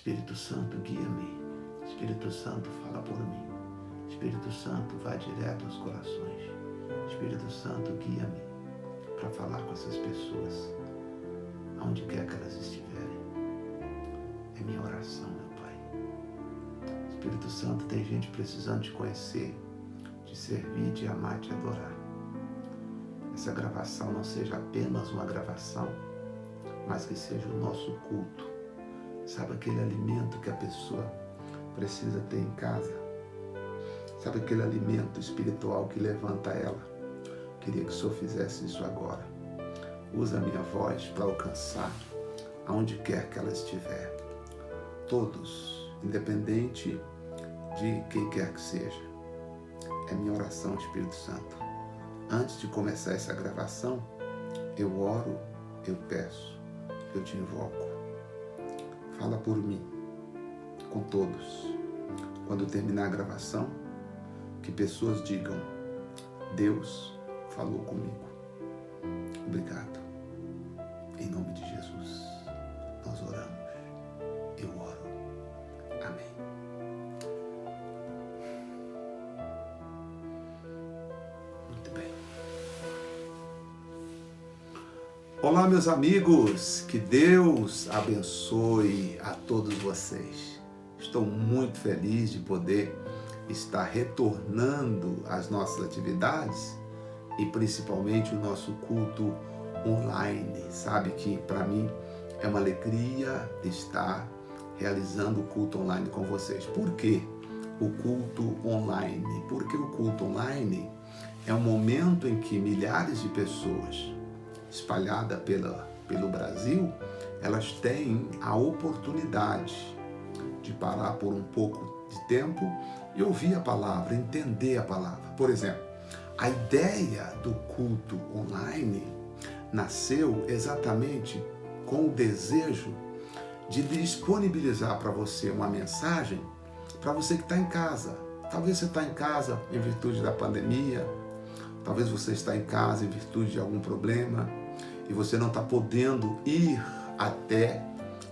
Espírito Santo, guia-me. Espírito Santo, fala por mim. Espírito Santo, vai direto aos corações. Espírito Santo, guia-me para falar com essas pessoas, aonde quer que elas estiverem. É minha oração, meu Pai. Espírito Santo, tem gente precisando te conhecer, te servir, te amar, te adorar. Essa gravação não seja apenas uma gravação, mas que seja o nosso culto. Sabe aquele alimento que a pessoa precisa ter em casa? Sabe aquele alimento espiritual que levanta ela? Queria que o Senhor fizesse isso agora. Usa a minha voz para alcançar aonde quer que ela estiver. Todos, independente de quem quer que seja. É minha oração, Espírito Santo. Antes de começar essa gravação, eu oro, eu peço, eu te invoco. Fala por mim, com todos. Quando terminar a gravação, que pessoas digam: Deus falou comigo. Obrigado. Em nome de Jesus, nós oramos. Eu oro. Amém. Muito bem. Olá, meus amigos. Que Deus abençoe a todos vocês. Estou muito feliz de poder estar retornando às nossas atividades e principalmente o nosso culto online. Sabe que para mim é uma alegria estar realizando o culto online com vocês. Por quê o culto online? Porque o culto online é um momento em que milhares de pessoas espalhadas pelo Brasil, elas têm a oportunidade de parar por um pouco de tempo e ouvir a palavra, entender a palavra. Por exemplo, a ideia do culto online nasceu exatamente com o desejo de disponibilizar para você uma mensagem para você que está em casa. Talvez você está em casa em virtude da pandemia, talvez você está em casa em virtude de algum problema e você não está podendo ir até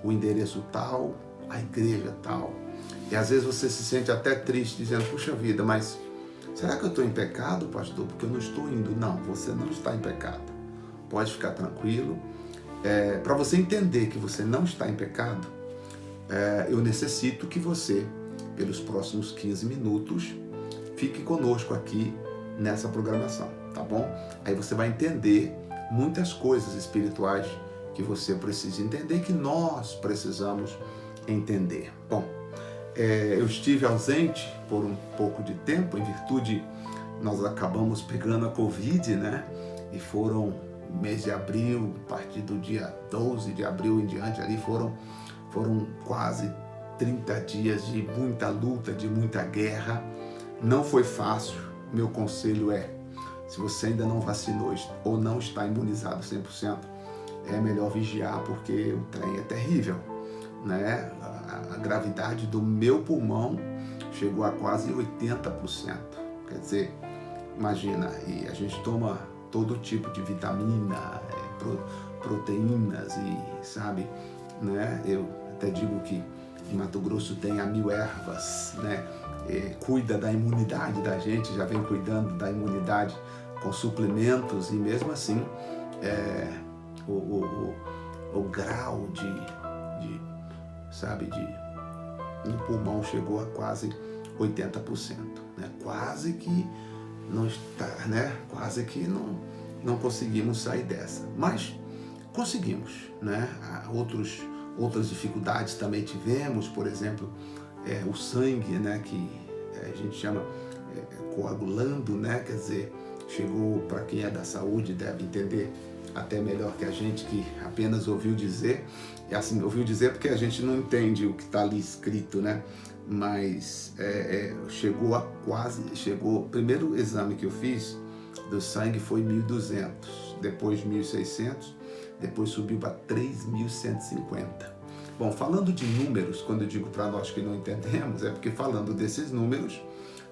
o endereço tal, a igreja tal. E às vezes você se sente até triste, dizendo: puxa vida, mas será que eu estou em pecado, pastor? Porque eu não estou indo. Não, você não está em pecado. Pode ficar tranquilo. Para você entender que você não está em pecado, eu necessito que você, pelos próximos 15 minutos, fique conosco aqui nessa programação, tá bom? Aí você vai entender muitas coisas espirituais que você precisa entender, que nós precisamos entender. Bom, eu estive ausente por um pouco de tempo, em virtude, nós acabamos pegando a Covid, né? E foram, mês de abril, a partir do dia 12 de abril em diante, ali foram quase 30 dias de muita luta, de muita guerra. Não foi fácil. Meu conselho é: se você ainda não vacinou ou não está imunizado 100%, é melhor vigiar, porque o trem é terrível, né? A gravidade do meu pulmão chegou a quase 80%. Quer dizer, imagina, e a gente toma todo tipo de vitamina, proteínas e, sabe, né? Eu até digo que em Mato Grosso tem a 1000 ervas, né? Cuida da imunidade da gente, já vem cuidando da imunidade com suplementos, e mesmo assim o grau no pulmão chegou a quase 80%, né? Quase que não está, né? Quase que não conseguimos sair dessa, mas conseguimos, né? Outras dificuldades também tivemos, por exemplo, o sangue, né? Que a gente chama coagulando, né? Quer dizer, chegou, para quem é da saúde deve entender até melhor que a gente, que apenas ouviu dizer, e assim, ouviu dizer porque a gente não entende o que está ali escrito, né? Mas chegou, o primeiro exame que eu fiz do sangue foi 1.200, depois 1.600, depois subiu para 3.150. Bom, falando de números, quando eu digo para nós que não entendemos, é porque falando desses números,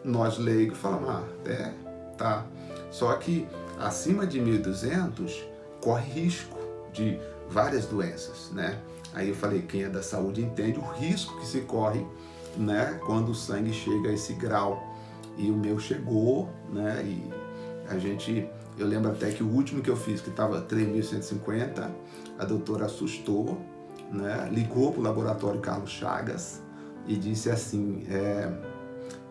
nós leigos falamos: tá. Só que acima de 1.200 corre risco de várias doenças, né? Aí eu falei, quem é da saúde entende o risco que se corre, né, quando o sangue chega a esse grau. E o meu chegou, né, e eu lembro até que o último que eu fiz, que estava 3.150, a doutora assustou, né, ligou para o laboratório Carlos Chagas e disse assim,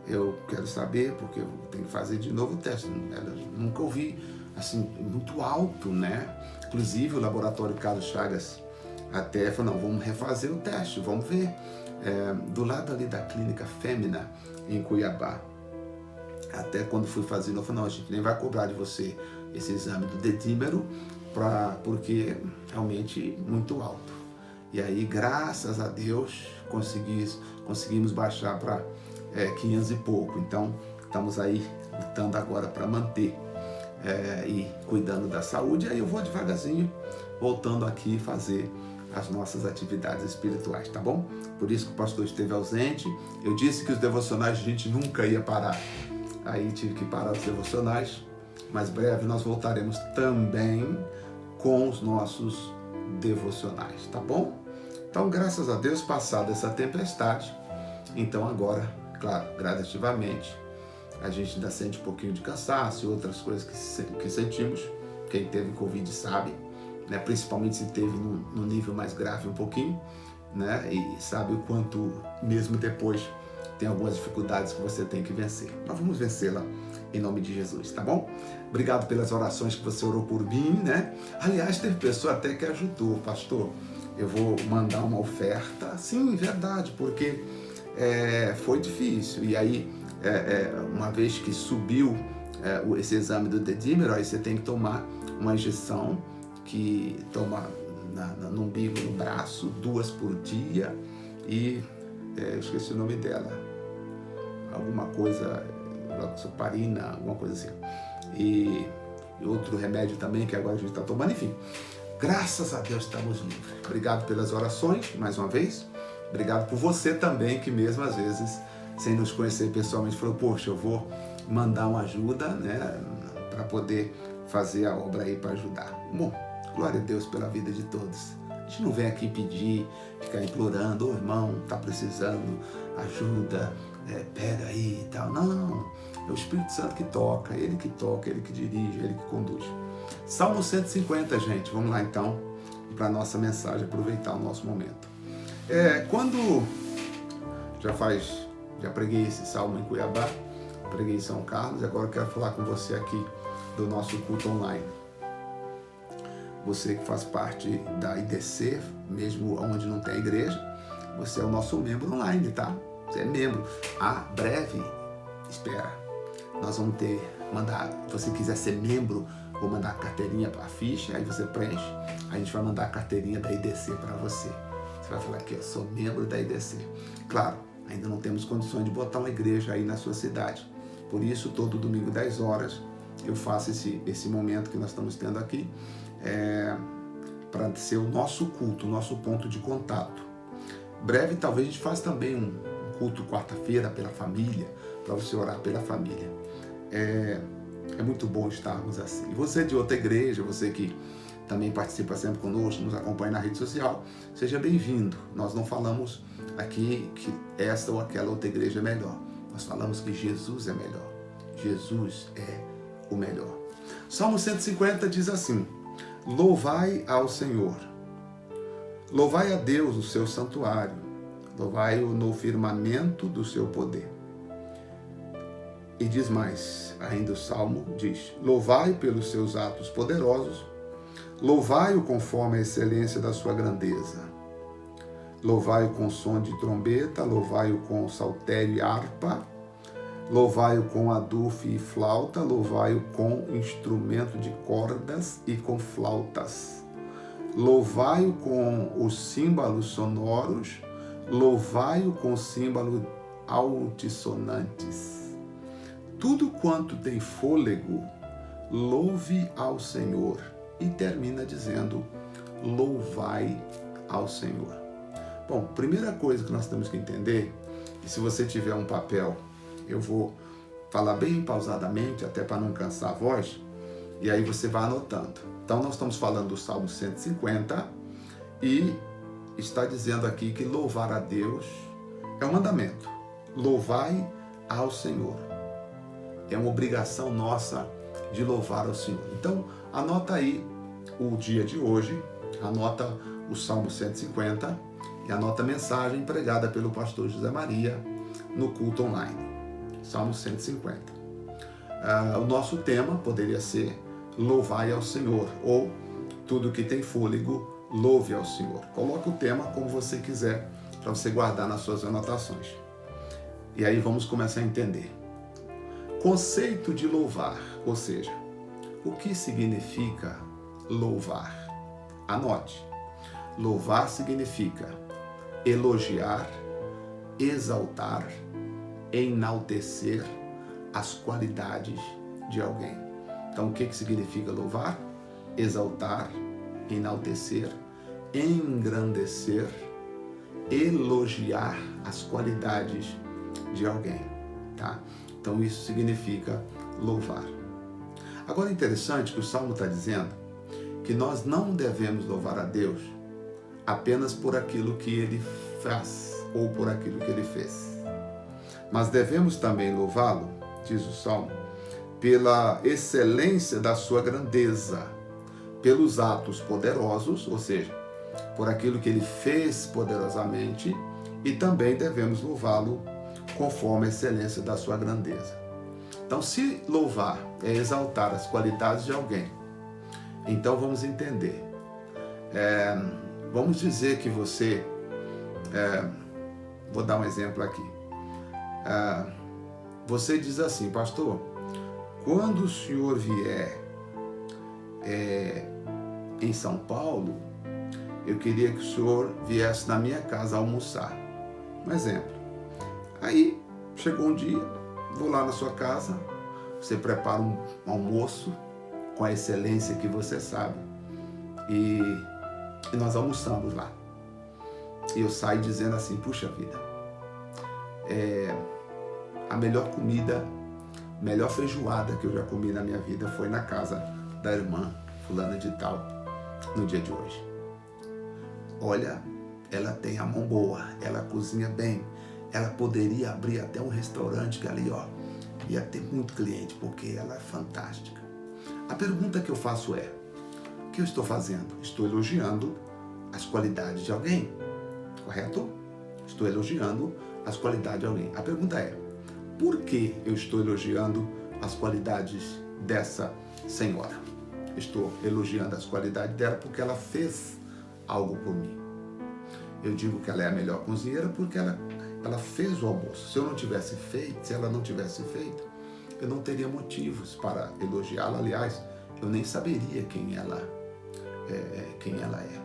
eu quero saber, porque eu tenho que fazer de novo o teste. Ela nunca ouvi, assim, muito alto, né? Inclusive o laboratório Carlos Chagas até falou, não, vamos refazer o teste, vamos ver. Do lado ali da clínica Fêmea, em Cuiabá. Até quando fui fazer, eu falei, não, a gente nem vai cobrar de você esse exame do dedímero, porque realmente muito alto. E aí, graças a Deus, conseguimos baixar para 500 e pouco. Então, estamos aí lutando agora para manter e cuidando da saúde. Aí eu vou devagarzinho, voltando aqui fazer as nossas atividades espirituais, tá bom? Por isso que o pastor esteve ausente. Eu disse que os devocionais a gente nunca ia parar. Aí tive que parar os devocionais, mas breve nós voltaremos também com os nossos devocionais, tá bom? Então, graças a Deus, passada essa tempestade, então agora, claro, gradativamente, a gente ainda sente um pouquinho de cansaço e outras coisas que sentimos. Quem teve Covid sabe, né? Principalmente se teve no nível mais grave um pouquinho, né? E sabe o quanto, mesmo depois, tem algumas dificuldades que você tem que vencer. Nós vamos vencê-la em nome de Jesus, tá bom? Obrigado pelas orações que você orou por mim, né? Aliás, teve pessoa até que ajudou, pastor. Eu vou mandar uma oferta. Sim, verdade, porque foi difícil. E aí, uma vez que subiu esse exame do dedímero, aí você tem que tomar uma injeção que toma no umbigo, no braço, 2 por dia. E eu esqueci o nome dela. Alguma coisa, loxoparina, alguma coisa assim. E outro remédio também que agora a gente está tomando, enfim. Graças a Deus estamos livres. Obrigado pelas orações, mais uma vez. Obrigado por você também, que mesmo às vezes, sem nos conhecer pessoalmente, falou, poxa, eu vou mandar uma ajuda, né, para poder fazer a obra aí para ajudar. Bom, glória a Deus pela vida de todos. A gente não vem aqui pedir, ficar implorando, irmão, tá precisando, ajuda, pega aí e tal. Não, é o Espírito Santo que toca, ele que dirige, ele que conduz. Salmo 150, gente, vamos lá então, para a nossa mensagem, aproveitar o nosso momento. Quando já preguei esse salmo em Cuiabá, preguei em São Carlos, e agora eu quero falar com você aqui do nosso culto online. Você que faz parte da IDC, mesmo onde não tem igreja, você é o nosso membro online, tá? Você é membro. Breve, espera, nós vamos mandar, se você quiser ser membro, vou mandar a carteirinha, a ficha, aí você preenche, a gente vai mandar a carteirinha da IDC para você. Você vai falar aqui, eu sou membro da IDC. Claro, ainda não temos condições de botar uma igreja aí na sua cidade. Por isso, todo domingo, 10 horas, eu faço esse momento que nós estamos tendo aqui, para ser o nosso culto, o nosso ponto de contato. Breve, talvez a gente faça também um culto quarta-feira pela família, para você orar pela família. É muito bom estarmos assim. Você de outra igreja, você que também participa sempre conosco, nos acompanha na rede social, seja bem-vindo. Nós não falamos aqui que esta ou aquela outra igreja é melhor. Nós falamos que Jesus é melhor. Jesus é o melhor. Salmo 150 diz assim: louvai ao Senhor, louvai a Deus no seu santuário, louvai-o no firmamento do seu poder. E diz mais, ainda o Salmo diz, louvai pelos seus atos poderosos, louvai-o conforme a excelência da sua grandeza. Louvai-o com som de trombeta, louvai-o com saltério e harpa, louvai-o com adufo e flauta, louvai-o com instrumento de cordas e com flautas. Louvai-o com os símbolos sonoros, louvai-o com símbolos altissonantes. Tudo quanto tem fôlego, louve ao Senhor. E termina dizendo, louvai ao Senhor. Bom, primeira coisa que nós temos que entender, e se você tiver um papel, eu vou falar bem pausadamente, até para não cansar a voz, e aí você vai anotando. Então nós estamos falando do Salmo 150, e está dizendo aqui que louvar a Deus é um mandamento. Louvai ao Senhor. É uma obrigação nossa de louvar ao Senhor. Então, anota aí o dia de hoje, anota o Salmo 150 e anota a mensagem pregada pelo pastor José Maria no culto online. Salmo 150. O nosso tema poderia ser louvai ao Senhor, ou tudo que tem fôlego, louve ao Senhor. Coloque o tema como você quiser, para você guardar nas suas anotações. E aí vamos começar a entender. Conceito de louvar, ou seja, o que significa louvar? Anote. Louvar significa elogiar, exaltar, enaltecer as qualidades de alguém. Então, o que significa louvar? Exaltar, enaltecer, engrandecer, elogiar as qualidades de alguém, tá? Então, isso significa louvar. Agora, é interessante que o Salmo está dizendo que nós não devemos louvar a Deus apenas por aquilo que Ele faz ou por aquilo que Ele fez. Mas devemos também louvá-lo, diz o Salmo, pela excelência da sua grandeza, pelos atos poderosos, ou seja, por aquilo que Ele fez poderosamente, e também devemos louvá-lo conforme a excelência da sua grandeza. Então, se louvar é exaltar as qualidades de alguém, então vamos entender. Vamos dizer que você... vou dar um exemplo aqui. Você diz assim, pastor, quando o senhor vier em São Paulo, eu queria que o senhor viesse na minha casa almoçar. Um exemplo. Aí, chegou um dia, vou lá na sua casa, você prepara um almoço com a excelência que você sabe e nós almoçamos lá. E eu saio dizendo assim, puxa vida, a melhor comida, melhor feijoada que eu já comi na minha vida foi na casa da irmã fulana de tal, no dia de hoje. Olha, ela tem a mão boa, ela cozinha bem, ela poderia abrir até um restaurante que ali, ia ter muito cliente, porque ela é fantástica. A pergunta que eu faço é, o que eu estou fazendo? Estou elogiando as qualidades de alguém, correto? Estou elogiando as qualidades de alguém. A pergunta é, por que eu estou elogiando as qualidades dessa senhora? Estou elogiando as qualidades dela porque ela fez algo por mim. Eu digo que ela é a melhor cozinheira porque ela fez o almoço. Se eu não tivesse feito, se ela não tivesse feito, eu não teria motivos para elogiá-la. Aliás, eu nem saberia quem ela é.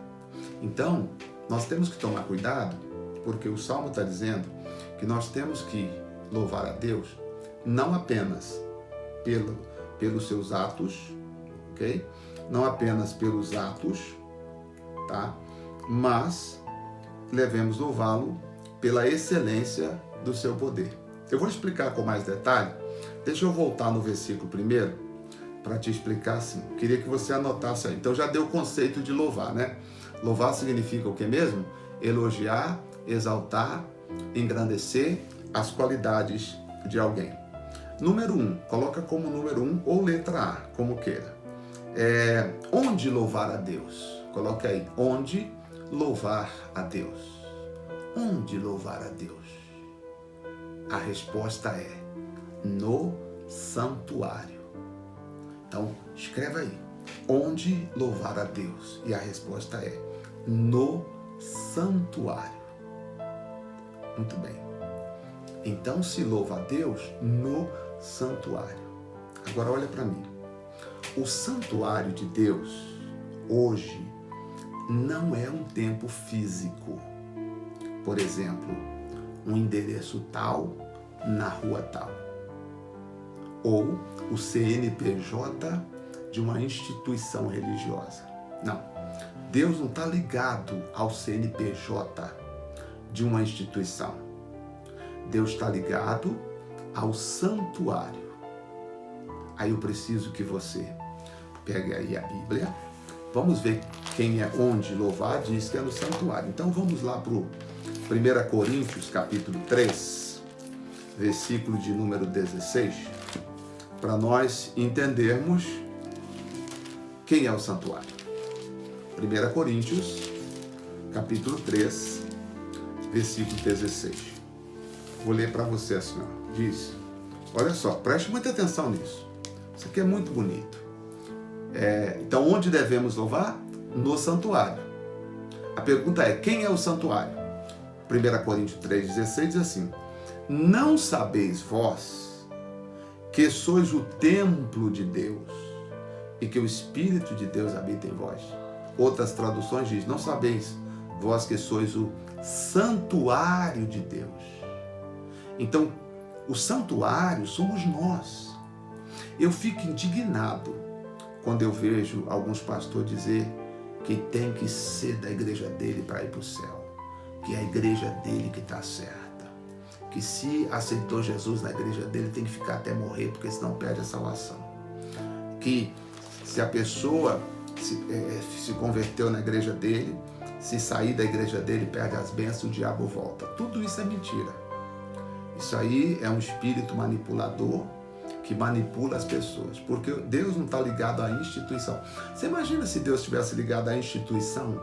Então, nós temos que tomar cuidado, porque o Salmo está dizendo que nós temos que louvar a Deus não apenas pelos seus atos, ok? Não apenas pelos atos, tá? Mas devemos louvá-lo pela excelência do seu poder. Eu vou explicar com mais detalhe. Deixa eu voltar no versículo primeiro para te explicar assim. Queria que você anotasse aí. Então já deu o conceito de louvar, né? Louvar significa o que mesmo? Elogiar, exaltar, engrandecer as qualidades de alguém. Número 1, coloca como número 1 ou letra A, como queira. Onde louvar a Deus? Coloca aí, onde louvar a Deus? Onde louvar a Deus? A resposta é no santuário. Então, escreva aí, onde louvar a Deus? E a resposta é no santuário. Muito bem. Então, se louva a Deus no santuário. Agora, olha para mim. O santuário de Deus, hoje, não é um templo físico. Por exemplo, um endereço tal na rua tal. Ou o CNPJ de uma instituição religiosa. Não. Deus não está ligado ao CNPJ de uma instituição. Deus está ligado ao santuário. Aí eu preciso que você pegue aí a Bíblia, vamos ver onde louvar, diz que é no santuário. Então vamos lá para o 1 Coríntios, capítulo 3, versículo de número 16, para nós entendermos quem é o santuário. 1 Coríntios, capítulo 3, versículo 16. Vou ler para você assim, ó. Diz, olha só, preste muita atenção nisso. Isso aqui é muito bonito. Então, onde devemos louvar? No santuário. A pergunta é, quem é o santuário? 1 Coríntios 3,16 diz assim, não sabeis vós que sois o templo de Deus e que o Espírito de Deus habita em vós? Outras traduções dizem, não sabeis vós que sois o santuário de Deus. Então, o santuário somos nós. Eu fico indignado quando eu vejo alguns pastores dizer que tem que ser da igreja dele para ir para o céu, que é a igreja dele que está certa, que se aceitou Jesus na igreja dele tem que ficar até morrer, porque senão perde a salvação, que se a pessoa se converteu na igreja dele, se sair da igreja dele perde as bênçãos, o diabo volta. Tudo isso é mentira. Isso aí é um espírito manipulador que manipula as pessoas, porque Deus não está ligado à instituição. Você imagina se Deus estivesse ligado à instituição,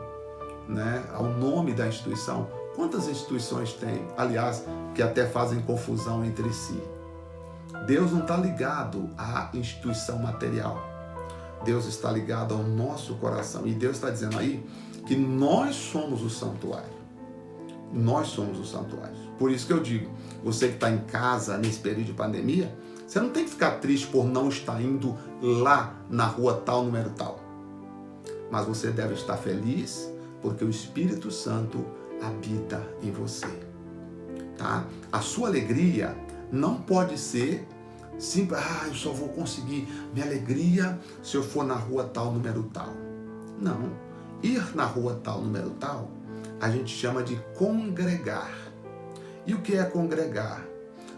né, ao nome da instituição? Quantas instituições tem, aliás, que até fazem confusão entre si? Deus não está ligado à instituição material. Deus está ligado ao nosso coração. E Deus está dizendo aí que nós somos o santuário. Nós somos o santuário. Por isso que eu digo, você que está em casa nesse período de pandemia, você não tem que ficar triste por não estar indo lá na rua tal, número tal. Mas você deve estar feliz porque o Espírito Santo habita em você. Tá? A sua alegria não pode ser simples, eu só vou conseguir minha alegria se eu for na rua tal, número tal. Não. Ir na rua tal, número tal, a gente chama de congregar. E o que é congregar?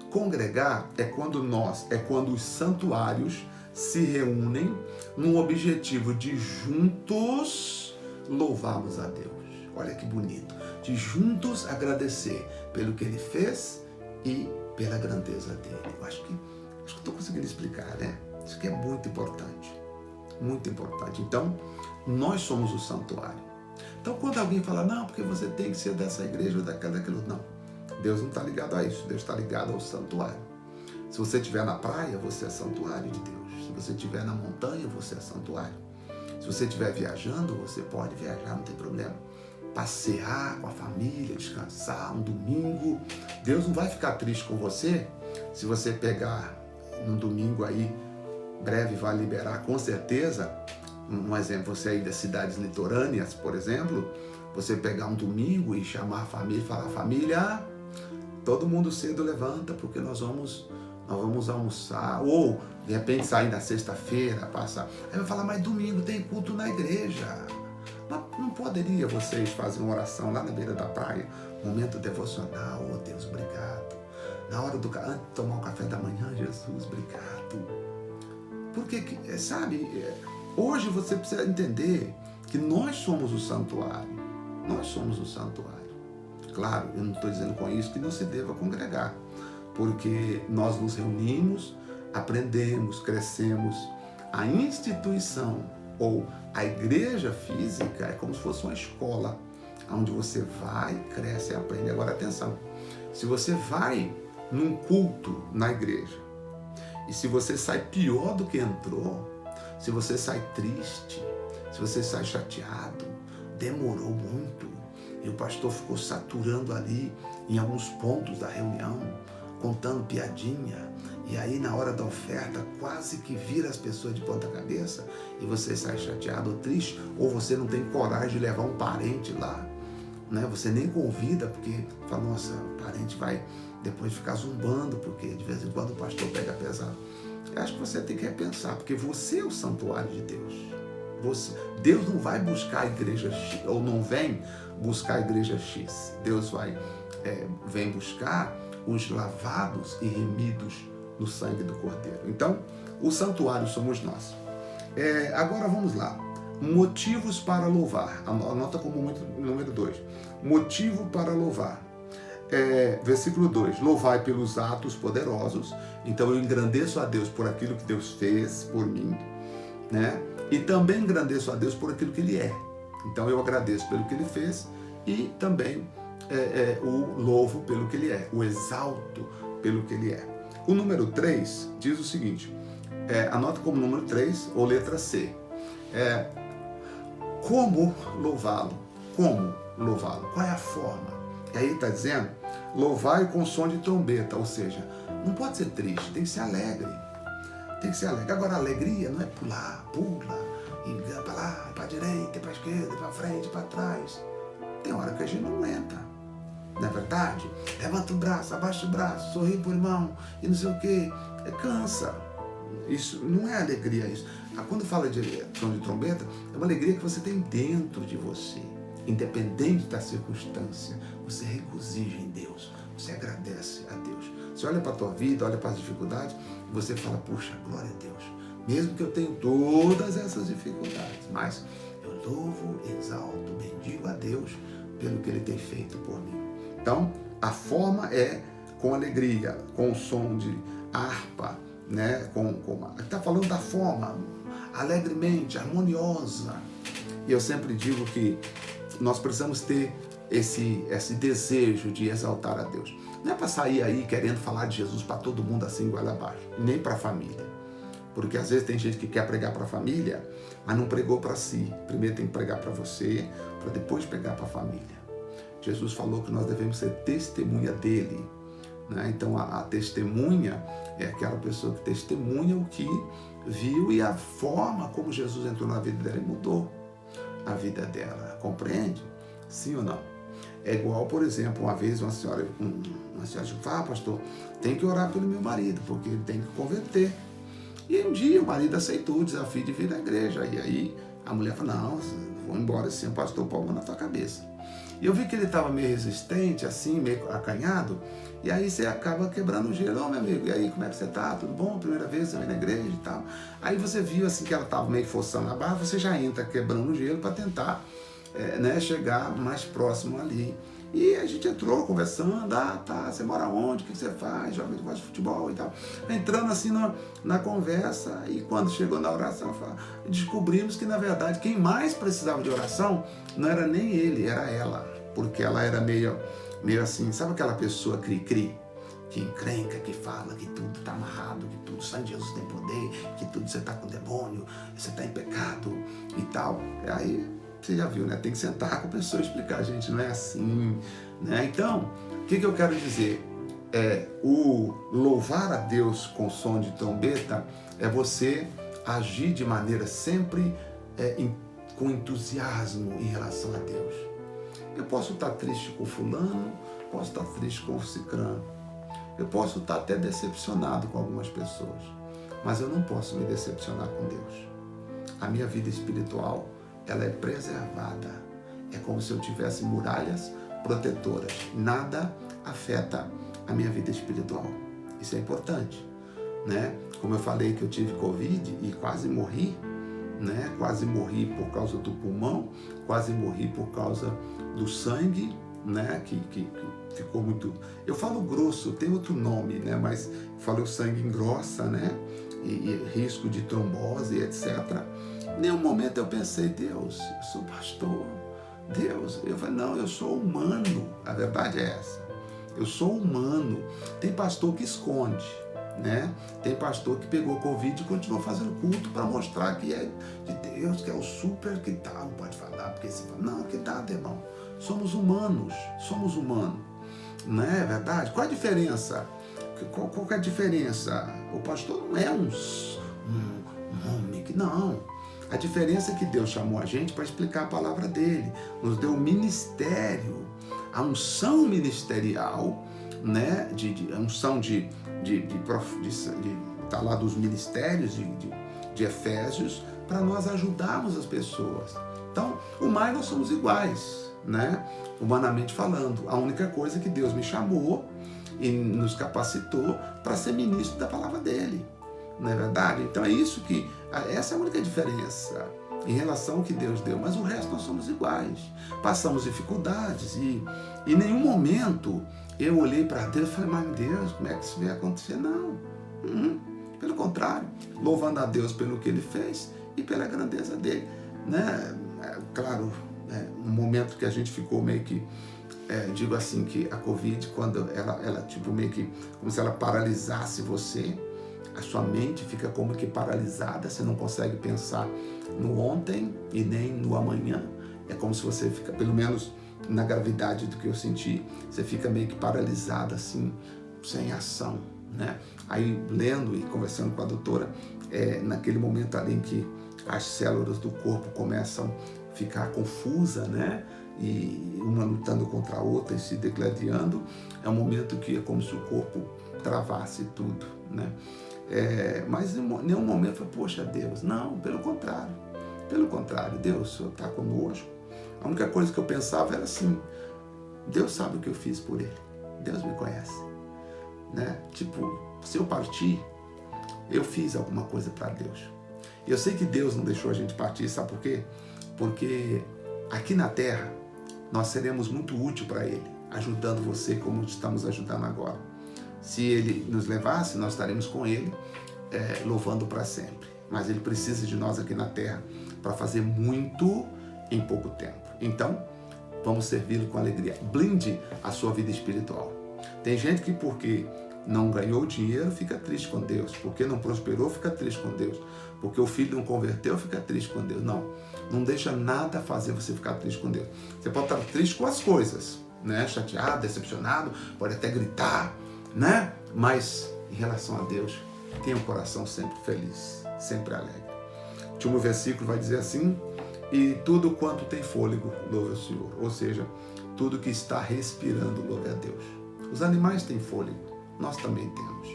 Congregar é quando os santuários se reúnem num objetivo de juntos louvarmos a Deus. Olha que bonito. De juntos agradecer pelo que Ele fez e pela grandeza dele. Eu acho que estou conseguindo explicar, né? Isso aqui é muito importante. Muito importante. Então, nós somos o santuário. Então, quando alguém fala, não, porque você tem que ser dessa igreja ou daquilo, não. Deus não está ligado a isso. Deus está ligado ao santuário. Se você estiver na praia, você é santuário de Deus. Se você estiver na montanha, você é santuário. Se você estiver viajando, você pode viajar, não tem problema. Passear com a família, descansar, um domingo. Deus não vai ficar triste com você se você pegar num domingo aí, breve vai liberar, com certeza. Um exemplo, você aí das cidades litorâneas, por exemplo, você pegar um domingo e chamar a família e falar, família, todo mundo cedo levanta porque nós vamos almoçar, ou de repente sair na sexta-feira, passar. Aí vai falar, mas domingo tem culto na igreja. Mas não poderia vocês fazer uma oração lá na beira da praia, momento devocional, oh Deus, obrigado. Na hora antes de tomar o café da manhã, Jesus, obrigado. Porque, sabe, hoje você precisa entender que nós somos o santuário. Nós somos o santuário. Claro, eu não estou dizendo com isso que não se deva congregar, porque nós nos reunimos, aprendemos, crescemos. A instituição ou a igreja física é como se fosse uma escola, onde você vai, cresce e aprende. Agora, atenção, se você vai num culto na igreja, e se você sai pior do que entrou, se você sai triste, se você sai chateado, demorou muito, e o pastor ficou saturando ali em alguns pontos da reunião, contando piadinha, e aí na hora da oferta quase que vira as pessoas de ponta cabeça, e você sai chateado ou triste, ou você não tem coragem de levar um parente lá, né? Você nem convida, porque fala, nossa, o parente vai depois ficar zumbando, porque de vez em quando o pastor pega pesado. Eu acho que você tem que repensar, porque você é o santuário de Deus. Deus não vai buscar a igreja X, ou não vem buscar a igreja X. Deus vem buscar os lavados e remidos no sangue do Cordeiro. Então, o santuário somos nós. Agora vamos lá. motivos para louvar. Anota como número 2. Motivo para louvar. Versículo 2. Louvai pelos atos poderosos. Então eu engrandeço a Deus por aquilo que Deus fez por mim, né? E também engrandeço a Deus por aquilo que Ele é. Então eu agradeço pelo que Ele fez e também o louvo pelo que Ele é, o exalto pelo que Ele é. O número 3 diz o seguinte, anota como número 3 ou letra C. Como louvá-lo? Como louvá-lo? Qual é a forma? E aí está dizendo, louvai com som de trombeta, ou seja, não pode ser triste, tem que ser alegre. Tem que ser alegre. Agora, a alegria não é pular, pula, para lá, para a direita, para a esquerda, para frente, para trás. Tem hora que a gente não aguenta, não é verdade? Levanta o braço, abaixa o braço, sorri pro irmão e não sei o quê. Cansa. Isso não é alegria, isso. Quando fala de som de trombeta, é uma alegria que você tem dentro de você. Independente da circunstância, você regozija em Deus, você agradece a Deus. Você olha para a tua vida, olha para as dificuldades, e você fala, puxa, glória a Deus. Mesmo que eu tenha todas essas dificuldades, mas eu louvo, exalto, bendigo a Deus pelo que Ele tem feito por mim. Então, a forma é com alegria, com o som de harpa, né? Está falando da forma, alegremente, harmoniosa. E eu sempre digo que nós precisamos ter esse desejo de exaltar a Deus. Não é para sair aí querendo falar de Jesus para todo mundo assim, goela abaixo, nem para a família. Porque às vezes tem gente que quer pregar para a família, mas não pregou para si. Primeiro tem que pregar para você, para depois pregar para a família. Jesus falou que nós devemos ser testemunha dele, né? Então a testemunha é aquela pessoa que testemunha o que viu e a forma como Jesus entrou na vida dela e mudou a vida dela. Compreende? Sim ou não? É igual, por exemplo, uma vez uma senhora disse, pastor, tem que orar pelo meu marido, porque ele tem que converter. E um dia o marido aceitou o desafio de vir à igreja. E aí a mulher falou, não, vou embora assim, o pastor pôr a mão na tua cabeça. E eu vi que ele estava meio resistente, assim, meio acanhado, e aí você acaba quebrando o gelo. Meu amigo, e aí, como é que você tá? Tudo bom? Primeira vez eu vim na igreja e tal. Aí você viu assim que ela estava meio forçando a barra, você já entra quebrando o gelo para tentar chegar mais próximo ali. E a gente entrou conversando, tá, você mora onde, o que você faz, joga de futebol e tal. Entrando assim na conversa, e quando chegou na oração, descobrimos que na verdade quem mais precisava de oração não era nem ele, era ela. Porque ela era meio assim, sabe aquela pessoa cri-cri? Que encrenca, que fala que tudo está amarrado, que tudo só em Jesus tem poder, que tudo você está com demônio, você está em pecado e tal. Aí você já viu, né? Tem que sentar com a pessoa e explicar, gente, não é assim, né? Então, o que eu quero dizer? O louvar a Deus com som de trombeta é você agir de maneira sempre com entusiasmo em relação a Deus. Eu posso estar triste com fulano, posso estar triste com o cicrano, eu posso estar até decepcionado com algumas pessoas, mas eu não posso me decepcionar com Deus. A minha vida espiritual, ela é preservada. É como se eu tivesse muralhas protetoras. Nada afeta a minha vida espiritual. Isso é importante, né? Como eu falei que eu tive Covid e quase morri, né? Quase morri por causa do pulmão, quase morri por causa do sangue, né? Que ficou muito... Eu falo grosso, tem outro nome, né? Mas falo o sangue engrossa, né? E risco de trombose, etc. Em nenhum momento eu pensei, Deus, eu sou pastor. Deus, eu falei, não, eu sou humano. A verdade é essa. Eu sou humano. Tem pastor que esconde, né? Tem pastor que pegou Covid e continuou fazendo culto para mostrar que é de Deus, que é o super que tá, não pode falar, porque você fala, não, que nada, irmão. Somos humanos, não é verdade? Qual a diferença? Qual que é a diferença? O pastor não é um homem que não. A diferença é que Deus chamou a gente para explicar a palavra dele, nos deu um ministério, a unção ministerial, né? A unção de tá lá dos ministérios de Efésios, para nós ajudarmos as pessoas. Então, o mais nós somos iguais, né? Humanamente falando. A única coisa é que Deus me chamou e nos capacitou para ser ministro da palavra dele. Não é verdade? Então é isso essa é a única diferença. em relação ao que Deus deu, mas o resto nós somos iguais. Passamos dificuldades e em nenhum momento eu olhei para Deus e falei, mas Deus, como é que isso vai acontecer? Não. Pelo contrário, louvando a Deus pelo que Ele fez e pela grandeza dele. Né? Claro, no momento que a gente ficou meio que, digo assim, que a Covid, quando ela tipo meio que, como se ela paralisasse você, a sua mente fica como que paralisada, você não consegue pensar no ontem e nem no amanhã. É como se você fica, pelo menos na gravidade do que eu senti, você fica meio que paralisado assim, sem ação, né? Aí lendo e conversando com a doutora, naquele momento ali em que as células do corpo começam a ficar confusas, né? E uma lutando contra a outra e se degladiando, é um momento que é como se o corpo travasse tudo, né? Mas em nenhum momento eu falei, poxa Deus, não, pelo contrário, Deus, o Senhor está conosco. A única coisa que eu pensava era assim, Deus sabe o que eu fiz por Ele, Deus me conhece, né? Tipo, se eu partir, eu fiz alguma coisa para Deus. Eu sei que Deus não deixou a gente partir, sabe por quê? Porque aqui na Terra nós seremos muito úteis para Ele, ajudando você como estamos ajudando agora. Se Ele nos levasse, nós estaremos com Ele, louvando para sempre. Mas Ele precisa de nós aqui na Terra para fazer muito em pouco tempo. Então, vamos servi-lo com alegria. Blinde a sua vida espiritual. Tem gente que porque não ganhou dinheiro fica triste com Deus, porque não prosperou fica triste com Deus, porque o filho não converteu fica triste com Deus. Não deixa nada fazer você ficar triste com Deus. Você pode estar triste com as coisas, né? Chateado, decepcionado, pode até gritar, né? Mas em relação a Deus, tenha um coração sempre feliz, sempre alegre. O último versículo vai dizer assim, e tudo quanto tem fôlego, louve ao Senhor. Ou seja, tudo que está respirando, louve a Deus. Os animais têm fôlego, nós também temos.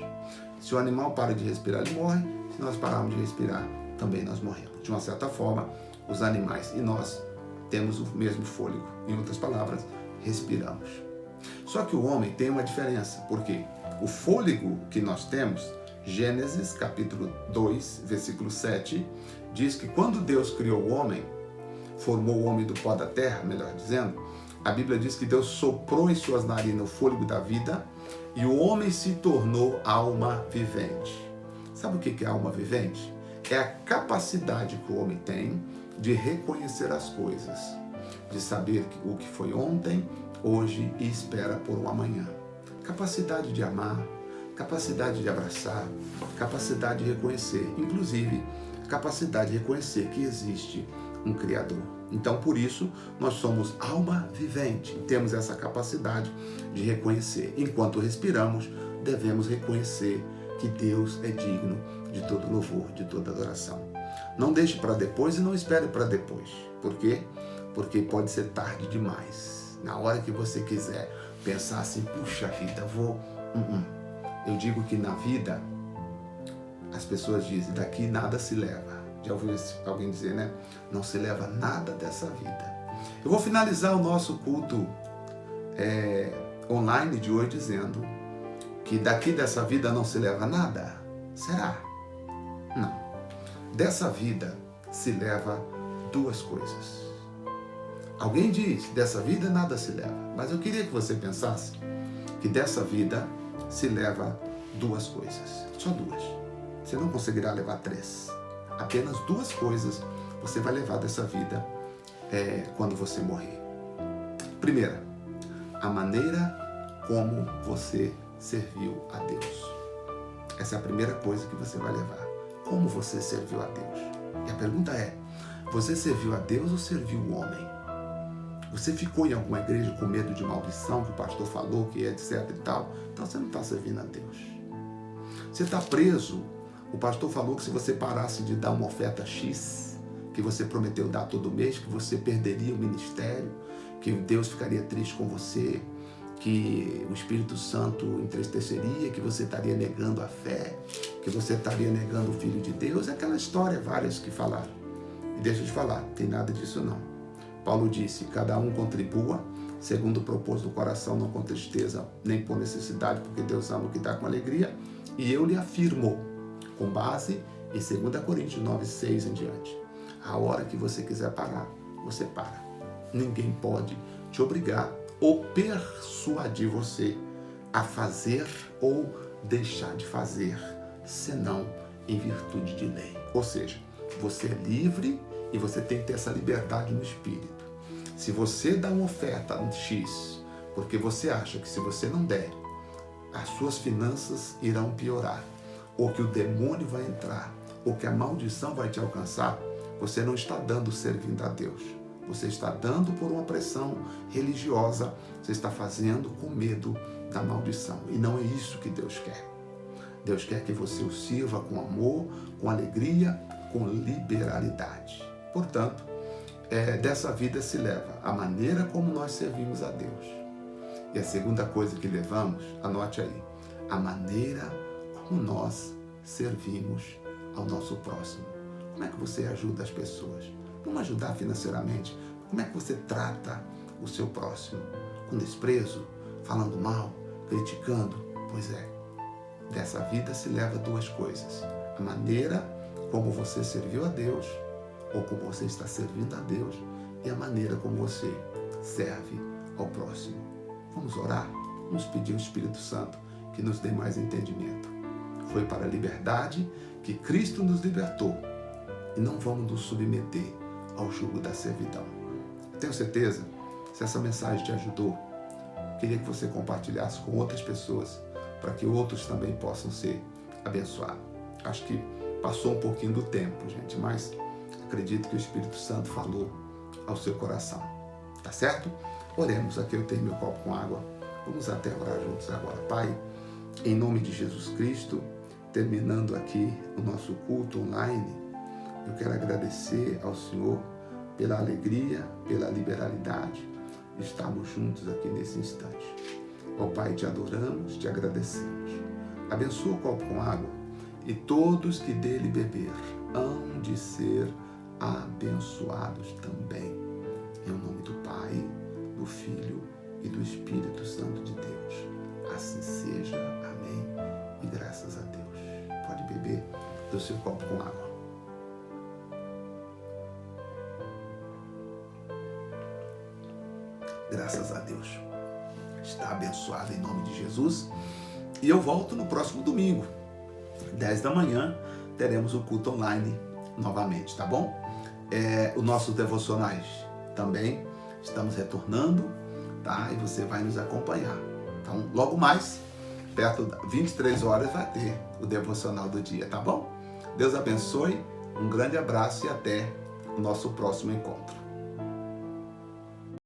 Se o animal para de respirar, ele morre. Se nós pararmos de respirar, também nós morremos. De uma certa forma, os animais e nós temos o mesmo fôlego. Em outras palavras, respiramos. Só que o homem tem uma diferença, porque o fôlego que nós temos, Gênesis capítulo 2, versículo 7, diz que quando Deus criou o homem, formou o homem do pó da terra, melhor dizendo, a Bíblia diz que Deus soprou em suas narinas o fôlego da vida e o homem se tornou alma vivente. Sabe o que é alma vivente? É a capacidade que o homem tem de reconhecer as coisas, de saber o que foi ontem, hoje e espera por um amanhã. Capacidade de amar, capacidade de abraçar, capacidade de reconhecer, inclusive capacidade de reconhecer que existe um Criador. Então, por isso, nós somos alma vivente, temos essa capacidade de reconhecer. Enquanto respiramos, devemos reconhecer que Deus é digno de todo louvor, de toda adoração. Não deixe para depois e não espere para depois. Por quê? Porque pode ser tarde demais. Na hora que você quiser pensar assim, puxa vida, eu digo que na vida, as pessoas dizem, daqui nada se leva. Já ouviu alguém dizer, né? Não se leva nada dessa vida. Eu vou finalizar o nosso culto online de hoje dizendo que daqui dessa vida não se leva nada. Será? Não. Dessa vida se leva duas coisas. Alguém diz, dessa vida nada se leva. Mas eu queria que você pensasse que dessa vida se leva duas coisas. Só duas. Você não conseguirá levar três. Apenas duas coisas você vai levar dessa vida quando você morrer. Primeira, a maneira como você serviu a Deus. Essa é a primeira coisa que você vai levar. Como você serviu a Deus? E a pergunta é, você serviu a Deus ou serviu o homem? Você ficou em alguma igreja com medo de maldição, que o pastor falou, que etc e tal? Então você não está servindo a Deus. Você está preso. O pastor falou que se você parasse de dar uma oferta X, que você prometeu dar todo mês, que você perderia o ministério, que Deus ficaria triste com você, que o Espírito Santo entristeceria, que você estaria negando a fé, que você estaria negando o Filho de Deus. É aquela história, várias que falaram. E deixa eu te falar, tem nada disso não. Paulo disse, cada um contribua, segundo o propósito do coração, não com tristeza, nem por necessidade, porque Deus ama o que dá com alegria. E eu lhe afirmo, com base em 2 Coríntios 9, 6 em diante. A hora que você quiser parar, você para. Ninguém pode te obrigar ou persuadir você a fazer ou deixar de fazer, senão em virtude de lei. Ou seja, você é livre e você tem que ter essa liberdade no espírito. Se você dá uma oferta X, porque você acha que se você não der, as suas finanças irão piorar, ou que o demônio vai entrar, ou que a maldição vai te alcançar, você não está dando servindo a Deus. Você está dando por uma pressão religiosa, você está fazendo com medo da maldição. E não é isso que Deus quer. Deus quer que você o sirva com amor, com alegria, com liberalidade. Portanto, dessa vida se leva a maneira como nós servimos a Deus. E a segunda coisa que levamos, anote aí, a maneira como nós servimos ao nosso próximo. Como é que você ajuda as pessoas? Vamos ajudar financeiramente? Como é que você trata o seu próximo? Com desprezo? Falando mal? Criticando? Pois é, dessa vida se leva duas coisas. A maneira como você serviu a Deus, ou como você está servindo a Deus, e a maneira como você serve ao próximo. Vamos orar? Vamos pedir ao Espírito Santo que nos dê mais entendimento. Foi para a liberdade que Cristo nos libertou e não vamos nos submeter ao jugo da servidão. Tenho certeza, se essa mensagem te ajudou, queria que você compartilhasse com outras pessoas para que outros também possam ser abençoados. Acho que passou um pouquinho do tempo, gente, mas acredito que o Espírito Santo falou ao seu coração. Tá certo? Oremos. Aqui eu tenho meu copo com água. Vamos até orar juntos agora. Pai, em nome de Jesus Cristo, terminando aqui o nosso culto online, eu quero agradecer ao Senhor pela alegria, pela liberalidade de estarmos juntos aqui nesse instante. Ó Pai, te adoramos, te agradecemos. Abençoa o copo com água e todos que dele beber hão de ser abençoados também. Em nome do Pai, do Filho e do Espírito Santo de Deus. Assim seja. Amém. E graças a Deus. Pode beber do seu copo com água. Graças a Deus. Está abençoado em nome de Jesus. E eu volto no próximo domingo. 10 da manhã teremos o culto online novamente, tá bom? Os nossos devocionais também estamos retornando, tá? E você vai nos acompanhar. Então, logo mais, perto das 23 horas, vai ter o devocional do dia, tá bom? Deus abençoe, um grande abraço e até o nosso próximo encontro.